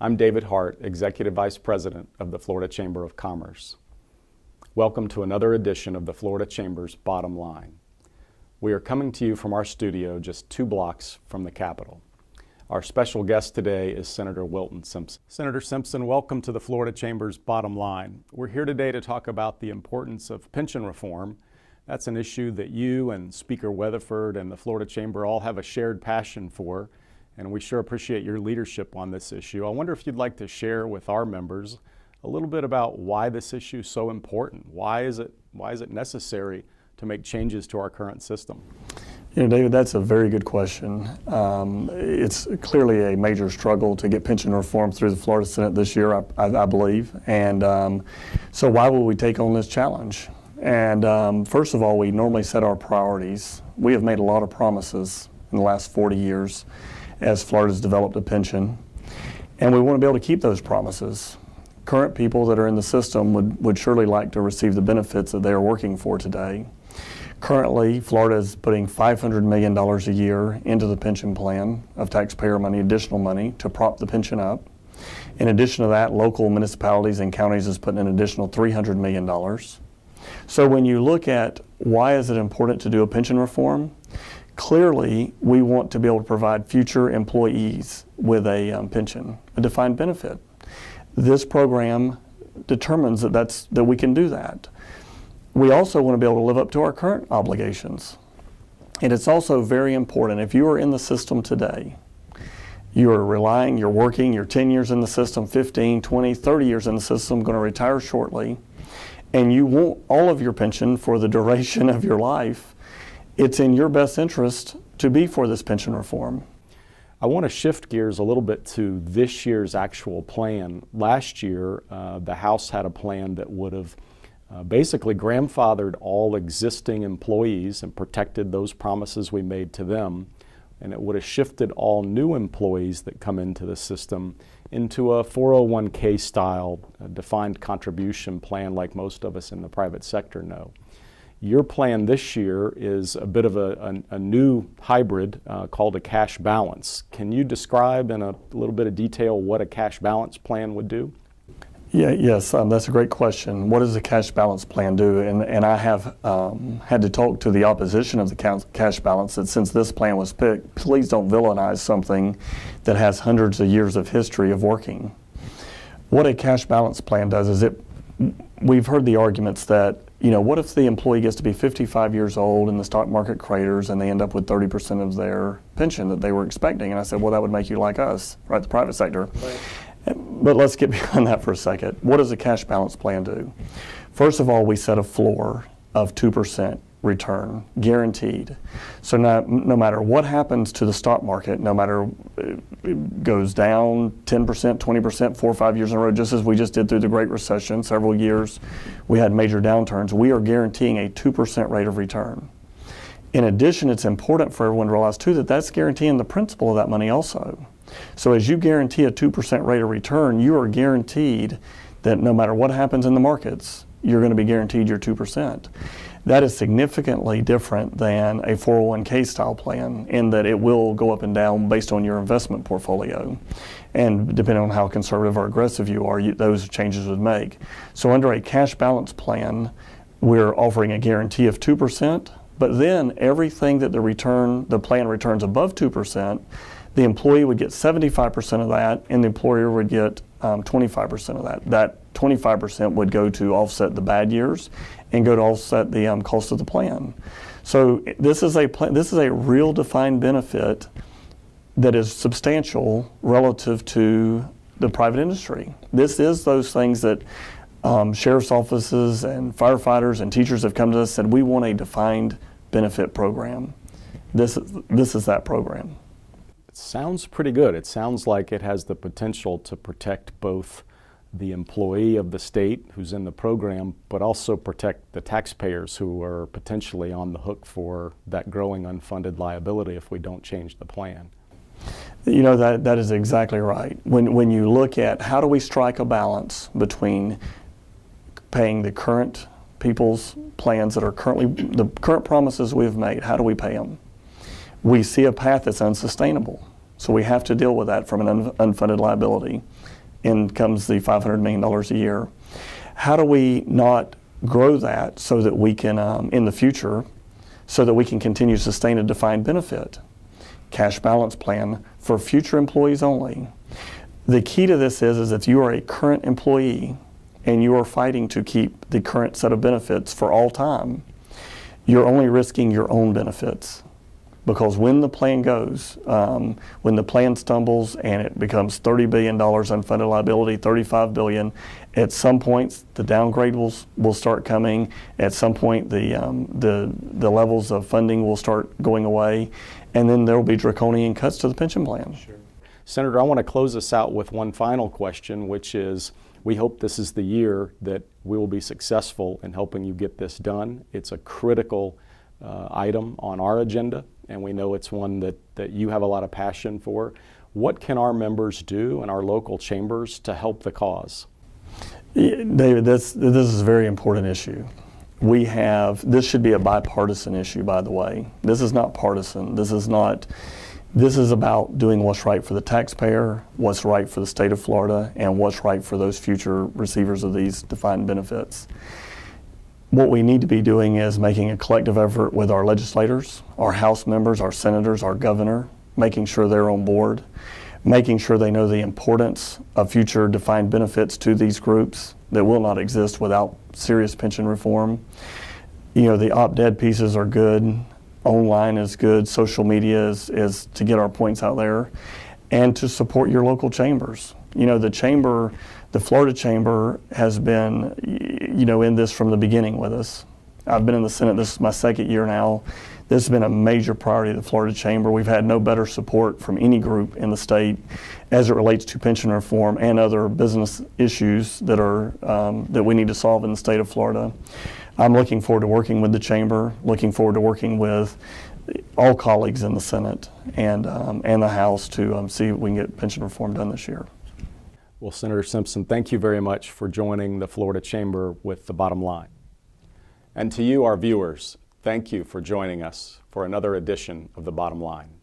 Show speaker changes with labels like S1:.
S1: I'm David Hart, Executive Vice President of the Florida Chamber of Commerce. Welcome to another edition of the Florida Chamber's Bottom Line. We are coming to you from our studio just 2 blocks from the Capitol. Our special guest today is Senator Wilton Simpson. Senator Simpson, welcome to the Florida Chamber's Bottom Line. We're here today to talk about the importance of pension reform. That's an issue that you and Speaker Weatherford and the Florida Chamber all have a shared passion for, and we sure appreciate your leadership on this issue. I wonder if you'd like to share with our members a little bit about why this issue is so important. Why is it necessary to make changes to our current system?
S2: You know, David, that's a very good question. It's clearly a major struggle to get pension reform through the Florida Senate this year, I believe. And so why will we take on this challenge? And first of all, we normally set our priorities. We have made a lot of promises in the last 40 years as Florida's developed a pension, and we want to be able to keep those promises. Current people that are in the system would surely like to receive the benefits that they are working for today. Currently, Florida is putting $500 million a year into the pension plan of taxpayer money, additional money, to prop the pension up. In addition to that, local municipalities and counties is putting an additional $300 million. So when you look at why is it important to do a pension reform, clearly, we want to be able to provide future employees with a pension, a defined benefit. This program determines that we can do that. We also want to be able to live up to our current obligations. And it's also very important, if you are in the system today, you're working, you're 10 years in the system, 15, 20, 30 years in the system, going to retire shortly, and you want all of your pension for the duration of your life, it's in your best interest to be for this pension reform.
S1: I want to shift gears a little bit to this year's actual plan. Last year, the House had a plan that would have basically grandfathered all existing employees and protected those promises we made to them, and it would have shifted all new employees that come into the system into a 401k style defined contribution plan like most of us in the private sector know. Your plan this year is a bit of a new hybrid called a cash balance. Can you describe in a little bit of detail what a cash balance plan would do?
S2: Yes, that's a great question. What does a cash balance plan do? And I have had to talk to the opposition of the cash balance that since this plan was picked, please don't villainize something that has hundreds of years of history of working. What a cash balance plan does is we've heard the arguments that, you know, what if the employee gets to be 55 years old and the stock market craters and they end up with 30% of their pension that they were expecting? And I said, well, that would make you like us, right, the private sector. Right. But let's get beyond that for a second. What does a cash balance plan do? First of all, we set a floor of 2% return, guaranteed. So no matter what happens to the stock market, no matter it goes down 10%, 20%, 4 or 5 years in a row, just as we just did through the Great Recession, several years we had major downturns, we are guaranteeing a 2% rate of return. In addition, it's important for everyone to realize too that that's guaranteeing the principal of that money also. So as you guarantee a 2% rate of return, you are guaranteed that no matter what happens in the markets, you're going to be guaranteed your 2%. That is significantly different than a 401k style plan in that it will go up and down based on your investment portfolio. And depending on how conservative or aggressive you are, those changes would make. So under a cash balance plan, we're offering a guarantee of 2%, but then everything that the plan returns above 2%, the employee would get 75% of that, and the employer would get 25% of that. That 25% would go to offset the bad years and go to offset the cost of the plan. So this is a real defined benefit that is substantial relative to the private industry. This is those things that sheriff's offices and firefighters and teachers have come to us and said, we want a defined benefit program. This is that program.
S1: Sounds pretty good. It sounds like it has the potential to protect both the employee of the state who's in the program, but also protect the taxpayers who are potentially on the hook for that growing unfunded liability if we don't change the plan.
S2: You know, that is exactly right. When you look at how do we strike a balance between paying the current people's plans that are the current promises we've made, how do we pay them? We see a path that's unsustainable. So we have to deal with that from an unfunded liability. in comes the $500 million a year. How do we not grow that so that we can, in the future, so that we can continue to sustain a defined benefit cash balance plan for future employees only? The key to this is if you are a current employee and you are fighting to keep the current set of benefits for all time, you're only risking your own benefits. Because when the plan goes, when the plan stumbles and it becomes $30 billion unfunded liability, $35 billion, at some point the downgrade will start coming. At some point the levels of funding will start going away, and then there will be draconian cuts to the pension plan.
S1: Sure. Senator, I want to close us out with one final question, which is, we hope this is the year that we will be successful in helping you get this done. It's a critical item on our agenda, and we know it's one that you have a lot of passion for. What can our members do in our local chambers to help the cause?
S2: David, this is a very important issue. This should be a bipartisan issue, by the way. This is not partisan. This is about doing what's right for the taxpayer, what's right for the state of Florida, and what's right for those future receivers of these defined benefits. What we need to be doing is making a collective effort with our legislators, our House members, our senators, our governor, making sure they're on board, making sure they know the importance of future defined benefits to these groups that will not exist without serious pension reform. You know, the op-ed pieces are good, online is good, social media is to get our points out there, and to support your local chambers. You know, the Florida Chamber has been, in this from the beginning with us. I've been in the Senate, this is my second year now. This has been a major priority of the Florida Chamber. We've had no better support from any group in the state as it relates to pension reform and other business issues that we need to solve in the state of Florida. I'm looking forward to working with the Chamber, looking forward to working with all colleagues in the Senate and the House to see if we can get pension reform done this year.
S1: Well, Senator Simpson, thank you very much for joining the Florida Chamber with The Bottom Line. And to you, our viewers, thank you for joining us for another edition of The Bottom Line.